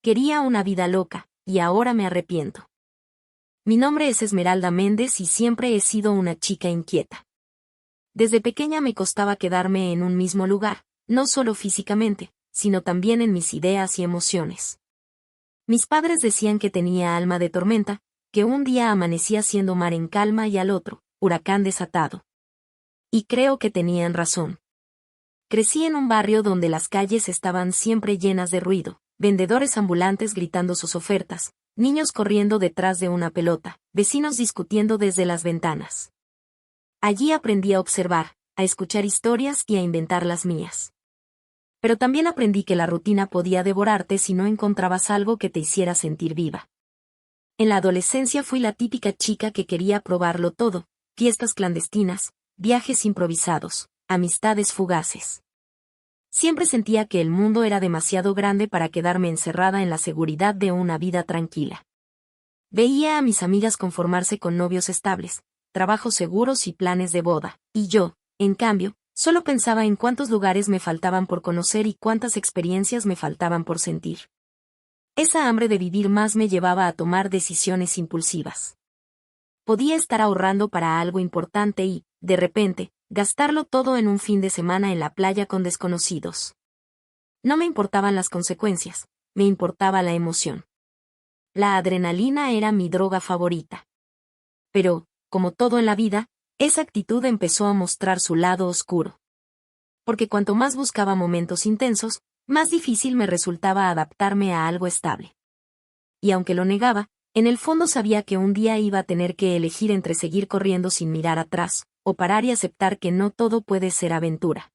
Quería una vida loca, y ahora me arrepiento. Mi nombre es Esmeralda Méndez y siempre he sido una chica inquieta. Desde pequeña me costaba quedarme en un mismo lugar, no solo físicamente, sino también en mis ideas y emociones. Mis padres decían que tenía alma de tormenta, que un día amanecía siendo mar en calma y al otro, huracán desatado. Y creo que tenían razón. Crecí en un barrio donde las calles estaban siempre llenas de ruido, vendedores ambulantes gritando sus ofertas, niños corriendo detrás de una pelota, vecinos discutiendo desde las ventanas. Allí aprendí a observar, a escuchar historias y a inventar las mías. Pero también aprendí que la rutina podía devorarte si no encontrabas algo que te hiciera sentir viva. En la adolescencia fui la típica chica que quería probarlo todo, fiestas clandestinas, viajes improvisados, amistades fugaces. Siempre sentía que el mundo era demasiado grande para quedarme encerrada en la seguridad de una vida tranquila. Veía a mis amigas conformarse con novios estables, trabajos seguros y planes de boda, y yo, en cambio, solo pensaba en cuántos lugares me faltaban por conocer y cuántas experiencias me faltaban por sentir. Esa hambre de vivir más me llevaba a tomar decisiones impulsivas. Podía estar ahorrando para algo importante y, de repente, gastarlo todo en un fin de semana en la playa con desconocidos. No me importaban las consecuencias, me importaba la emoción. La adrenalina era mi droga favorita. Pero, como todo en la vida, esa actitud empezó a mostrar su lado oscuro. Porque cuanto más buscaba momentos intensos, más difícil me resultaba adaptarme a algo estable. Y aunque lo negaba, en el fondo sabía que un día iba a tener que elegir entre seguir corriendo sin mirar atrás, o parar y aceptar que no todo puede ser aventura.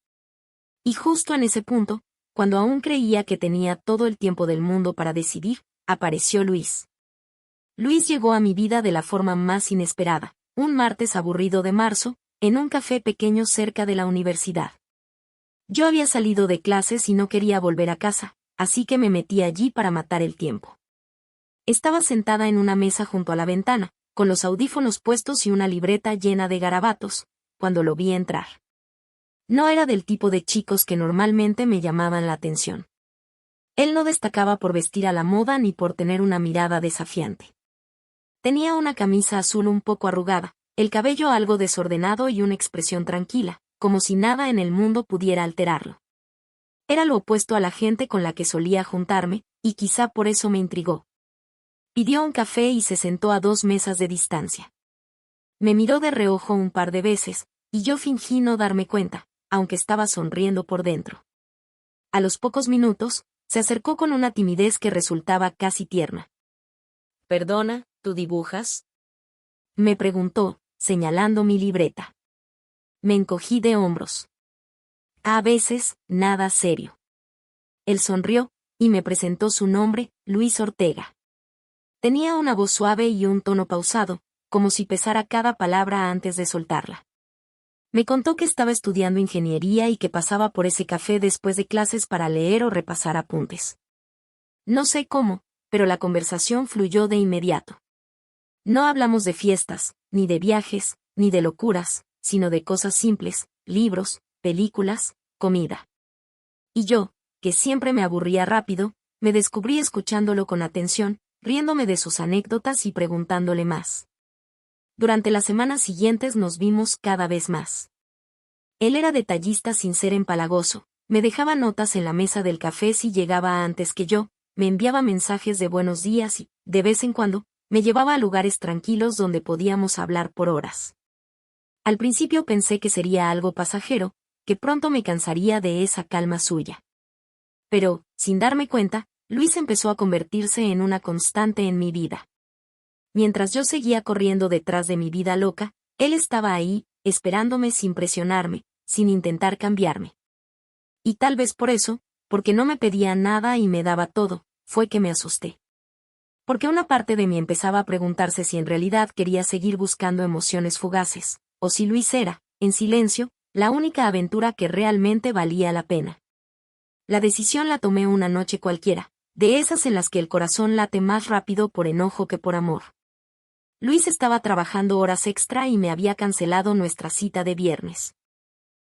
Y justo en ese punto, cuando aún creía que tenía todo el tiempo del mundo para decidir, apareció Luis. Luis llegó a mi vida de la forma más inesperada, un martes aburrido de marzo, en un café pequeño cerca de la universidad. Yo había salido de clases y no quería volver a casa, así que me metí allí para matar el tiempo. Estaba sentada en una mesa junto a la ventana, con los audífonos puestos y una libreta llena de garabatos, cuando lo vi entrar. No era del tipo de chicos que normalmente me llamaban la atención. Él no destacaba por vestir a la moda ni por tener una mirada desafiante. Tenía una camisa azul un poco arrugada, el cabello algo desordenado y una expresión tranquila, como si nada en el mundo pudiera alterarlo. Era lo opuesto a la gente con la que solía juntarme, y quizá por eso me intrigó. Pidió un café y se sentó a 2 mesas de distancia. Me miró de reojo un par de veces, y yo fingí no darme cuenta, aunque estaba sonriendo por dentro. A los pocos minutos, se acercó con una timidez que resultaba casi tierna. «Perdona, ¿tú dibujas?», me preguntó, señalando mi libreta. Me encogí de hombros. A veces, nada serio. Él sonrió, y me presentó su nombre, Luis Ortega. Tenía una voz suave y un tono pausado, como si pesara cada palabra antes de soltarla. Me contó que estaba estudiando ingeniería y que pasaba por ese café después de clases para leer o repasar apuntes. No sé cómo, pero la conversación fluyó de inmediato. No hablamos de fiestas, ni de viajes, ni de locuras, sino de cosas simples, libros, películas, comida. Y yo, que siempre me aburría rápido, me descubrí escuchándolo con atención, riéndome de sus anécdotas y preguntándole más. Durante las semanas siguientes nos vimos cada vez más. Él era detallista sin ser empalagoso, me dejaba notas en la mesa del café si llegaba antes que yo, me enviaba mensajes de buenos días y, de vez en cuando, me llevaba a lugares tranquilos donde podíamos hablar por horas. Al principio pensé que sería algo pasajero, que pronto me cansaría de esa calma suya. Pero, sin darme cuenta, Luis empezó a convertirse en una constante en mi vida. Mientras yo seguía corriendo detrás de mi vida loca, él estaba ahí, esperándome sin presionarme, sin intentar cambiarme. Y tal vez por eso, porque no me pedía nada y me daba todo, fue que me asusté. Porque una parte de mí empezaba a preguntarse si en realidad quería seguir buscando emociones fugaces, o si Luis era, en silencio, la única aventura que realmente valía la pena. La decisión la tomé una noche cualquiera, de esas en las que el corazón late más rápido por enojo que por amor. Luis estaba trabajando horas extra y me había cancelado nuestra cita de viernes.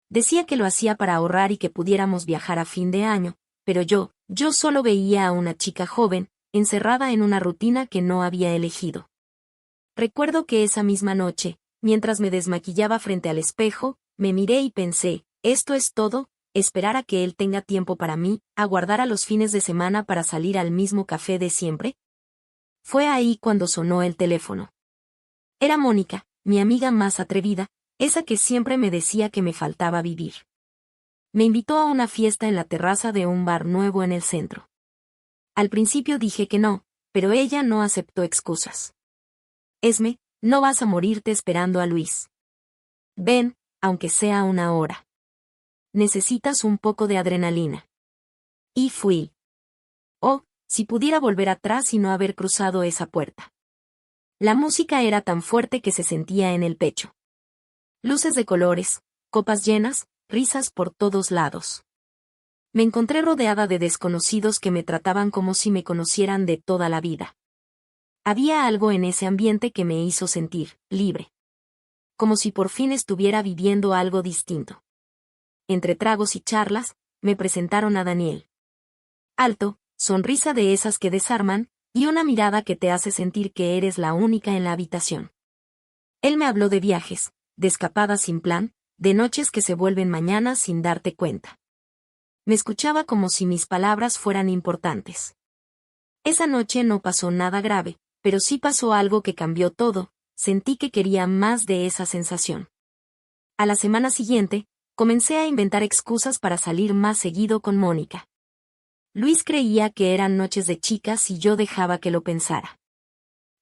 Decía que lo hacía para ahorrar y que pudiéramos viajar a fin de año, pero yo, Yo solo veía a una chica joven, encerrada en una rutina que no había elegido. Recuerdo que esa misma noche, mientras me desmaquillaba frente al espejo, me miré y pensé, esto es todo, esperar a que él tenga tiempo para mí, aguardar a los fines de semana para salir al mismo café de siempre. Fue ahí cuando sonó el teléfono. Era Mónica, mi amiga más atrevida, esa que siempre me decía que me faltaba vivir. Me invitó a una fiesta en la terraza de un bar nuevo en el centro. Al principio dije que no, pero ella no aceptó excusas. Esme, no vas a morirte esperando a Luis. Ven, aunque sea una hora. Necesitas un poco de adrenalina. Y fui. Oh, si pudiera volver atrás y no haber cruzado esa puerta. La música era tan fuerte que se sentía en el pecho. Luces de colores, copas llenas, risas por todos lados. Me encontré rodeada de desconocidos que me trataban como si me conocieran de toda la vida. Había algo en ese ambiente que me hizo sentir libre. Como si por fin estuviera viviendo algo distinto. Entre tragos y charlas, me presentaron a Daniel. Alto, sonrisa de esas que desarman, y una mirada que te hace sentir que eres la única en la habitación. Él me habló de viajes, de escapadas sin plan, de noches que se vuelven mañanas sin darte cuenta. Me escuchaba como si mis palabras fueran importantes. Esa noche no pasó nada grave, pero sí pasó algo que cambió todo, sentí que quería más de esa sensación. A la semana siguiente, comencé a inventar excusas para salir más seguido con Mónica. Luis creía que eran noches de chicas y yo dejaba que lo pensara.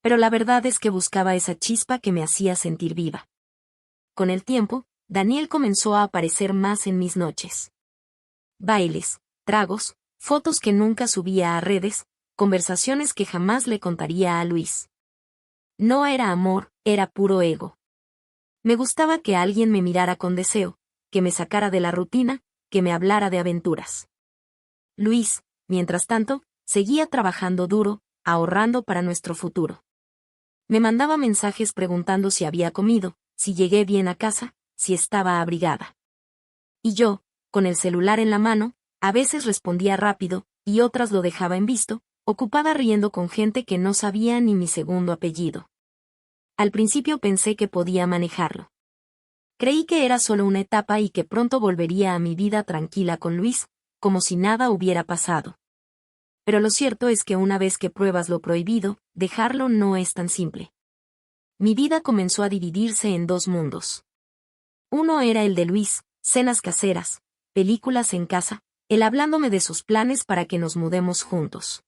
Pero la verdad es que buscaba esa chispa que me hacía sentir viva. Con el tiempo, Daniel comenzó a aparecer más en mis noches. Bailes, tragos, fotos que nunca subía a redes, conversaciones que jamás le contaría a Luis. No era amor, era puro ego. Me gustaba que alguien me mirara con deseo, que me sacara de la rutina, que me hablara de aventuras. Luis, mientras tanto, seguía trabajando duro, ahorrando para nuestro futuro. Me mandaba mensajes preguntando si había comido, si llegué bien a casa, si estaba abrigada. Y yo, con el celular en la mano, a veces respondía rápido, y otras lo dejaba en visto, ocupada riendo con gente que no sabía ni mi segundo apellido. Al principio pensé que podía manejarlo. Creí que era solo una etapa y que pronto volvería a mi vida tranquila con Luis, como si nada hubiera pasado. Pero lo cierto es que una vez que pruebas lo prohibido, dejarlo no es tan simple. Mi vida comenzó a dividirse en dos mundos. Uno era el de Luis, cenas caseras, películas en casa, él hablándome de sus planes para que nos mudemos juntos.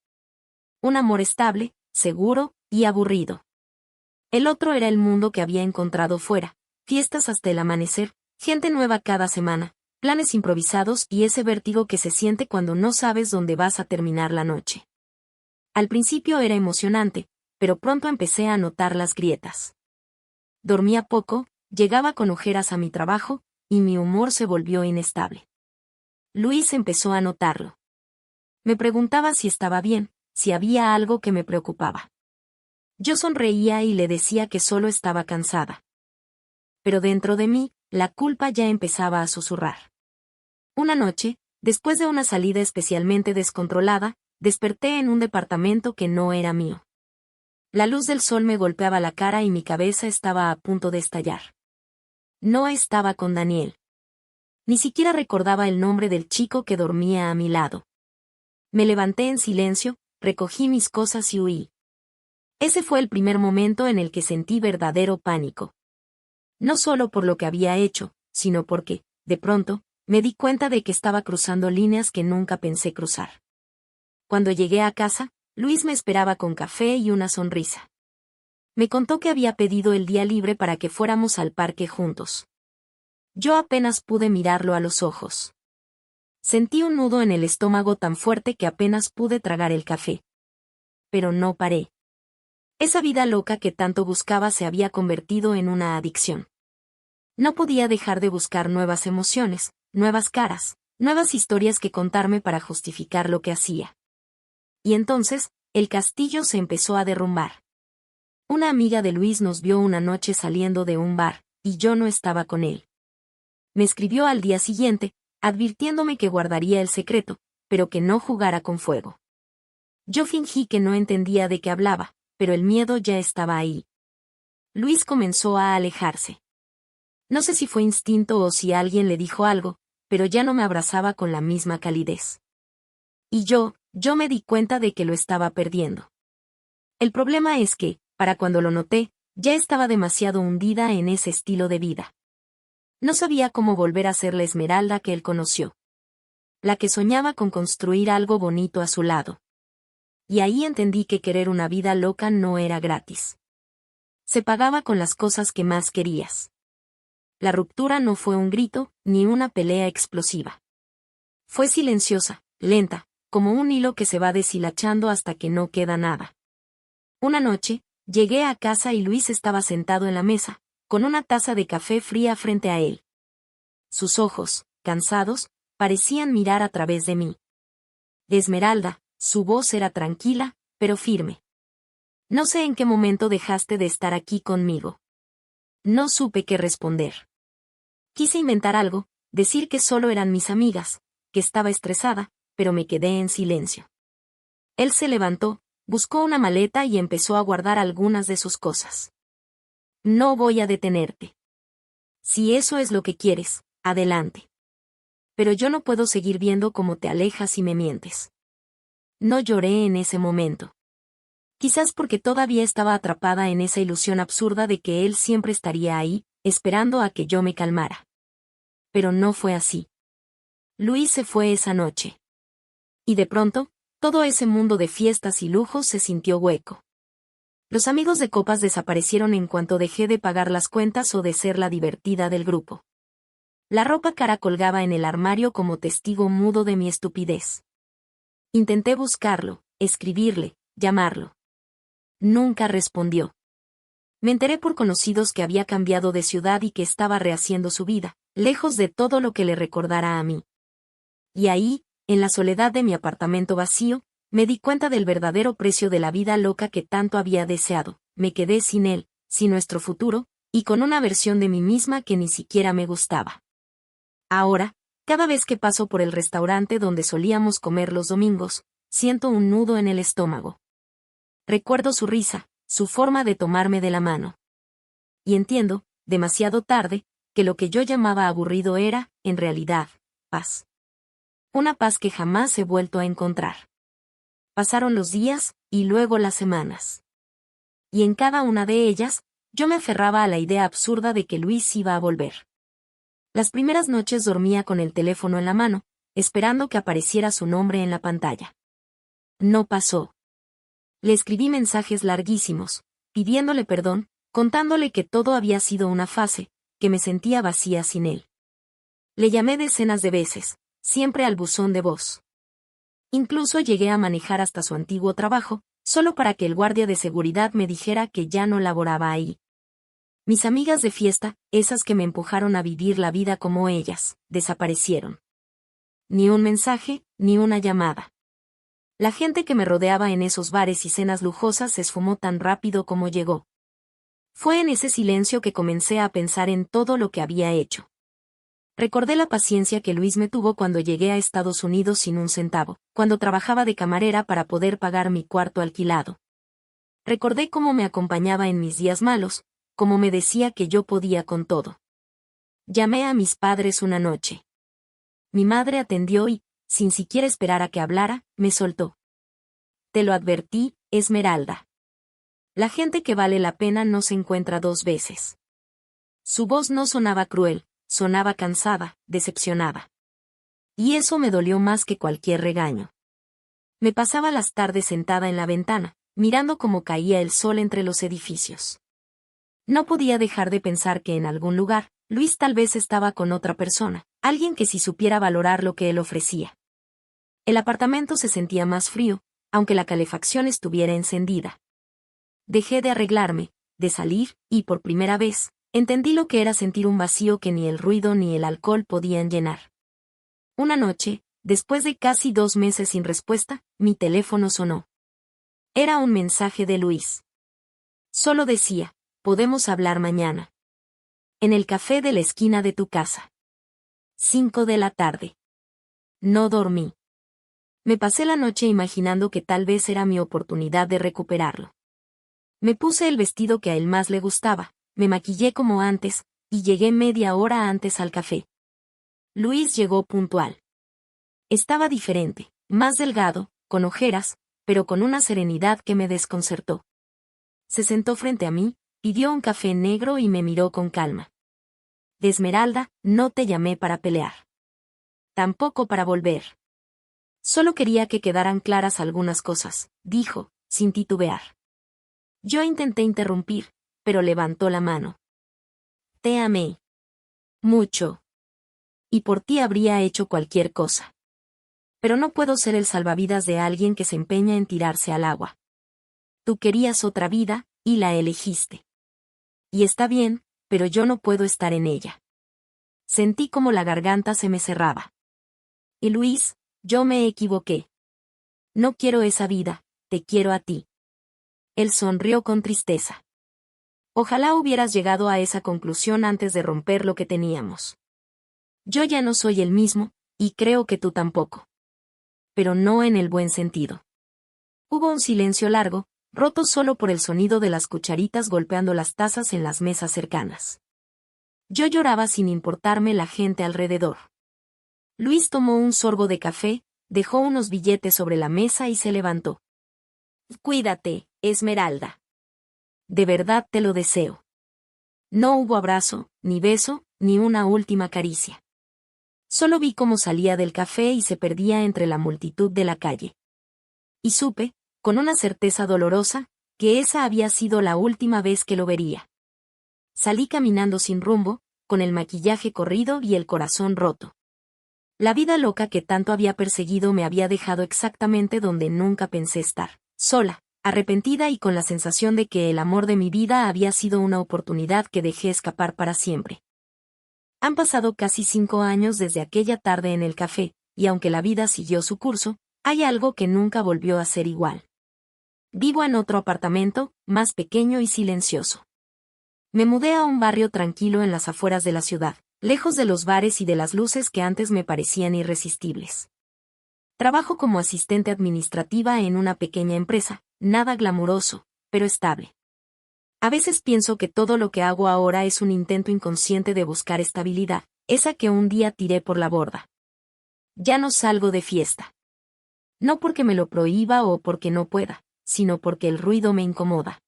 Un amor estable, seguro y aburrido. El otro era el mundo que había encontrado fuera, fiestas hasta el amanecer, gente nueva cada semana, planes improvisados y ese vértigo que se siente cuando no sabes dónde vas a terminar la noche. Al principio era emocionante, pero pronto empecé a notar las grietas. Dormía poco, llegaba con ojeras a mi trabajo, y mi humor se volvió inestable. Luis empezó a notarlo. Me preguntaba si estaba bien, si había algo que me preocupaba. Yo sonreía y le decía que solo estaba cansada. Pero dentro de mí, la culpa ya empezaba a susurrar. Una noche, después de una salida especialmente descontrolada, desperté en un departamento que no era mío. La luz del sol me golpeaba la cara y mi cabeza estaba a punto de estallar. No estaba con Daniel. Ni siquiera recordaba el nombre del chico que dormía a mi lado. Me levanté en silencio, recogí mis cosas y huí. Ese fue el primer momento en el que sentí verdadero pánico. No solo por lo que había hecho, sino porque, de pronto, me di cuenta de que estaba cruzando líneas que nunca pensé cruzar. Cuando llegué a casa, Luis me esperaba con café y una sonrisa. Me contó que había pedido el día libre para que fuéramos al parque juntos. Yo apenas pude mirarlo a los ojos. Sentí un nudo en el estómago tan fuerte que apenas pude tragar el café. Pero no paré. Esa vida loca que tanto buscaba se había convertido en una adicción. No podía dejar de buscar nuevas emociones, nuevas caras, nuevas historias que contarme para justificar lo que hacía. Y entonces, el castillo se empezó a derrumbar. Una amiga de Luis nos vio una noche saliendo de un bar, y yo no estaba con él. Me escribió al día siguiente, advirtiéndome que guardaría el secreto, pero que no jugara con fuego. Yo fingí que no entendía de qué hablaba, pero el miedo ya estaba ahí. Luis comenzó a alejarse. No sé si fue instinto o si alguien le dijo algo, pero ya no me abrazaba con la misma calidez. Y yo me di cuenta de que lo estaba perdiendo. El problema es que, para cuando lo noté, ya estaba demasiado hundida en ese estilo de vida. No sabía cómo volver a ser la Esmeralda que él conoció. La que soñaba con construir algo bonito a su lado. Y ahí entendí que querer una vida loca no era gratis. Se pagaba con las cosas que más querías. La ruptura no fue un grito, ni una pelea explosiva. Fue silenciosa, lenta, como un hilo que se va deshilachando hasta que no queda nada. Una noche, llegué a casa y Luis estaba sentado en la mesa, con una taza de café fría frente a él. Sus ojos, cansados, parecían mirar a través de mí. Esmeralda, su voz era tranquila, pero firme. No sé en qué momento dejaste de estar aquí conmigo. No supe qué responder. Quise inventar algo, decir que solo eran mis amigas, que estaba estresada, pero me quedé en silencio. Él se levantó, buscó una maleta y empezó a guardar algunas de sus cosas. No voy a detenerte. Si eso es lo que quieres, adelante. Pero yo no puedo seguir viendo cómo te alejas y me mientes. No lloré en ese momento. Quizás porque todavía estaba atrapada en esa ilusión absurda de que él siempre estaría ahí, esperando a que yo me calmara. Pero no fue así. Luis se fue esa noche. Y de pronto, todo ese mundo de fiestas y lujos se sintió hueco. Los amigos de copas desaparecieron en cuanto dejé de pagar las cuentas o de ser la divertida del grupo. La ropa cara colgaba en el armario como testigo mudo de mi estupidez. Intenté buscarlo, escribirle, llamarlo. Nunca respondió. Me enteré por conocidos que había cambiado de ciudad y que estaba rehaciendo su vida, lejos de todo lo que le recordara a mí. Y ahí, en la soledad de mi apartamento vacío, me di cuenta del verdadero precio de la vida loca que tanto había deseado. Me quedé sin él, sin nuestro futuro, y con una versión de mí misma que ni siquiera me gustaba. Ahora, cada vez que paso por el restaurante donde solíamos comer los domingos, siento un nudo en el estómago. Recuerdo su risa, su forma de tomarme de la mano. Y entiendo, demasiado tarde, que lo que yo llamaba aburrido era, en realidad, paz. Una paz que jamás he vuelto a encontrar. Pasaron los días, y luego las semanas. Y en cada una de ellas, yo me aferraba a la idea absurda de que Luis iba a volver. Las primeras noches dormía con el teléfono en la mano, esperando que apareciera su nombre en la pantalla. No pasó. Le escribí mensajes larguísimos, pidiéndole perdón, contándole que todo había sido una fase, que me sentía vacía sin él. Le llamé decenas de veces, siempre al buzón de voz. Incluso llegué a manejar hasta su antiguo trabajo, solo para que el guardia de seguridad me dijera que ya no laboraba ahí. Mis amigas de fiesta, esas que me empujaron a vivir la vida como ellas, desaparecieron. Ni un mensaje, ni una llamada. La gente que me rodeaba en esos bares y cenas lujosas se esfumó tan rápido como llegó. Fue en ese silencio que comencé a pensar en todo lo que había hecho. Recordé la paciencia que Luis me tuvo cuando llegué a Estados Unidos sin un centavo, cuando trabajaba de camarera para poder pagar mi cuarto alquilado. Recordé cómo me acompañaba en mis días malos, cómo me decía que yo podía con todo. Llamé a mis padres una noche. Mi madre atendió y, sin siquiera esperar a que hablara, me soltó. Te lo advertí, Esmeralda. La gente que vale la pena no se encuentra dos veces. Su voz no sonaba cruel, sonaba cansada, decepcionada. Y eso me dolió más que cualquier regaño. Me pasaba las tardes sentada en la ventana, mirando cómo caía el sol entre los edificios. No podía dejar de pensar que en algún lugar, Luis tal vez estaba con otra persona, alguien que sí supiera valorar lo que él ofrecía. El apartamento se sentía más frío, aunque la calefacción estuviera encendida. Dejé de arreglarme, de salir, y por primera vez, entendí lo que era sentir un vacío que ni el ruido ni el alcohol podían llenar. Una noche, después de casi 2 meses sin respuesta, mi teléfono sonó. Era un mensaje de Luis. Solo decía, podemos hablar mañana. En el café de la esquina de tu casa. 5 de la tarde. No dormí. Me pasé la noche imaginando que tal vez era mi oportunidad de recuperarlo. Me puse el vestido que a él más le gustaba, me maquillé como antes, y llegué media hora antes al café. Luis llegó puntual. Estaba diferente, más delgado, con ojeras, pero con una serenidad que me desconcertó. Se sentó frente a mí, pidió un café negro y me miró con calma. Esmeralda, no te llamé para pelear. Tampoco para volver. Solo quería que quedaran claras algunas cosas, dijo, sin titubear. Yo intenté interrumpir, pero levantó la mano. Te amé. Mucho. Y por ti habría hecho cualquier cosa. Pero no puedo ser el salvavidas de alguien que se empeña en tirarse al agua. Tú querías otra vida, y la elegiste. Y está bien, pero yo no puedo estar en ella. Sentí como la garganta se me cerraba. Y Luis, yo me equivoqué. No quiero esa vida, te quiero a ti. Él sonrió con tristeza. Ojalá hubieras llegado a esa conclusión antes de romper lo que teníamos. Yo ya no soy el mismo, y creo que tú tampoco. Pero no en el buen sentido. Hubo un silencio largo, roto solo por el sonido de las cucharitas golpeando las tazas en las mesas cercanas. Yo lloraba sin importarme la gente alrededor. Luis tomó un sorbo de café, dejó unos billetes sobre la mesa y se levantó. Cuídate, Esmeralda. De verdad te lo deseo. No hubo abrazo, ni beso, ni una última caricia. Solo vi cómo salía del café y se perdía entre la multitud de la calle. Y supe, con una certeza dolorosa, que esa había sido la última vez que lo vería. Salí caminando sin rumbo, con el maquillaje corrido y el corazón roto. La vida loca que tanto había perseguido me había dejado exactamente donde nunca pensé estar, sola, arrepentida y con la sensación de que el amor de mi vida había sido una oportunidad que dejé escapar para siempre. Han pasado casi 5 años desde aquella tarde en el café, y aunque la vida siguió su curso, hay algo que nunca volvió a ser igual. Vivo en otro apartamento, más pequeño y silencioso. Me mudé a un barrio tranquilo en las afueras de la ciudad, lejos de los bares y de las luces que antes me parecían irresistibles. Trabajo como asistente administrativa en una pequeña empresa, nada glamuroso, pero estable. A veces pienso que todo lo que hago ahora es un intento inconsciente de buscar estabilidad, esa que un día tiré por la borda. Ya no salgo de fiesta. No porque me lo prohíba o porque no pueda, sino porque el ruido me incomoda.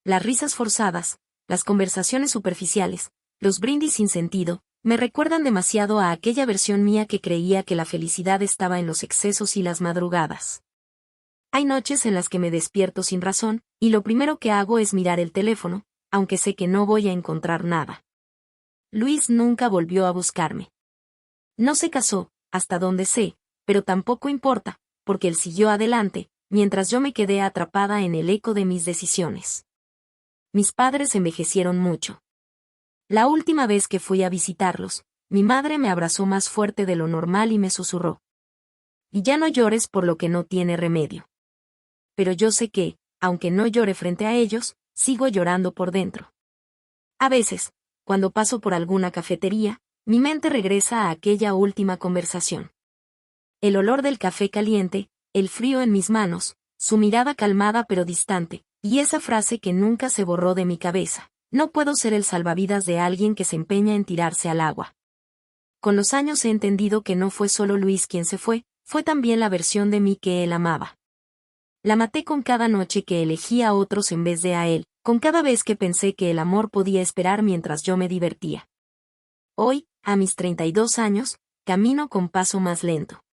Las risas forzadas, las conversaciones superficiales, los brindis sin sentido, me recuerdan demasiado a aquella versión mía que creía que la felicidad estaba en los excesos y las madrugadas. Hay noches en las que me despierto sin razón, y lo primero que hago es mirar el teléfono, aunque sé que no voy a encontrar nada. Luis nunca volvió a buscarme. No se casó, hasta donde sé, pero tampoco importa, porque él siguió adelante, mientras yo me quedé atrapada en el eco de mis decisiones. Mis padres envejecieron mucho. La última vez que fui a visitarlos, mi madre me abrazó más fuerte de lo normal y me susurró. Y ya no llores por lo que no tiene remedio. Pero yo sé que, aunque no llore frente a ellos, sigo llorando por dentro. A veces, cuando paso por alguna cafetería, mi mente regresa a aquella última conversación. El olor del café caliente, el frío en mis manos, su mirada calmada pero distante, y esa frase que nunca se borró de mi cabeza. No puedo ser el salvavidas de alguien que se empeña en tirarse al agua. Con los años he entendido que no fue solo Luis quien se fue también la versión de mí que él amaba. La maté con cada noche que elegí a otros en vez de a él, con cada vez que pensé que el amor podía esperar mientras yo me divertía. Hoy, a mis 32 años, camino con paso más lento.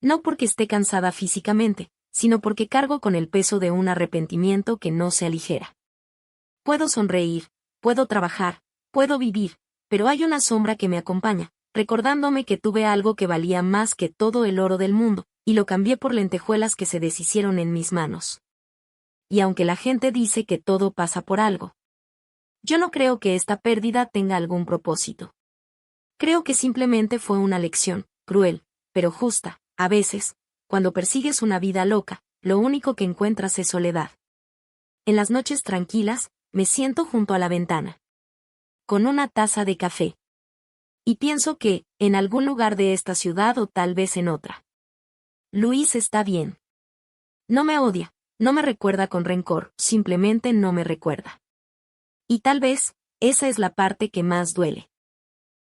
No porque esté cansada físicamente, sino porque cargo con el peso de un arrepentimiento que no se aligera. Puedo sonreír, puedo trabajar, puedo vivir, pero hay una sombra que me acompaña, recordándome que tuve algo que valía más que todo el oro del mundo, y lo cambié por lentejuelas que se deshicieron en mis manos. Y aunque la gente dice que todo pasa por algo, yo no creo que esta pérdida tenga algún propósito. Creo que simplemente fue una lección, cruel, pero justa. A veces, cuando persigues una vida loca, lo único que encuentras es soledad. En las noches tranquilas, me siento junto a la ventana, con una taza de café. Y pienso que, en algún lugar de esta ciudad o tal vez en otra, Luis está bien. No me odia, no me recuerda con rencor, simplemente no me recuerda. Y tal vez, esa es la parte que más duele.